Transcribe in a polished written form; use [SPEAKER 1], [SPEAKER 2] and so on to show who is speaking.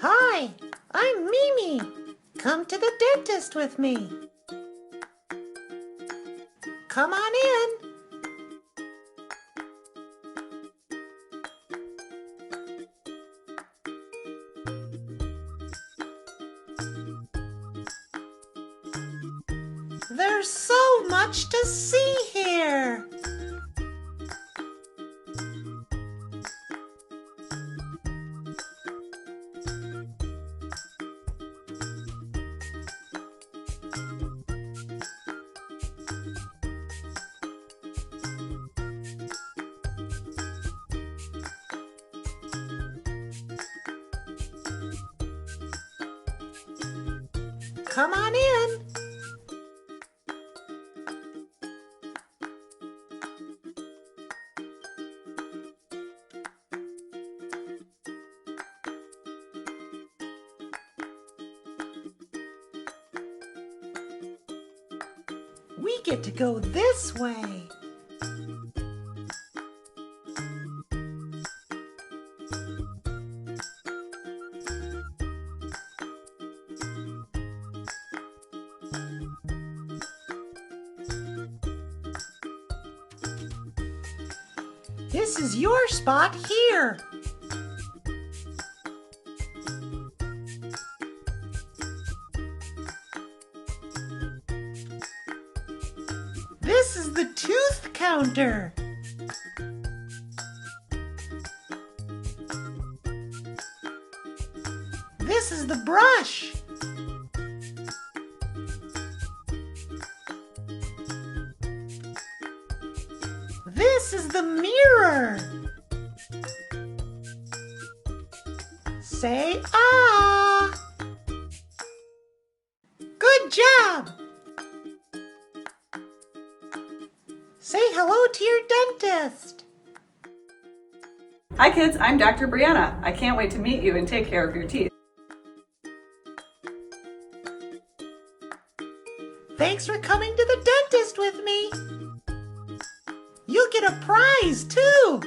[SPEAKER 1] Hi, I'm Mimi. Come to the dentist with me. Come on in. There's so much to see here. Come on in. We get to go this way. This is your spot here. This is the tooth counter. This is the brush. This is the mirror. Say ah. Good job. Say hello to your dentist.
[SPEAKER 2] Hi kids, I'm Dr. Brianna. I can't wait to meet you and take care of your teeth.
[SPEAKER 1] Thanks for coming to the dentist with me. You'll get a prize too.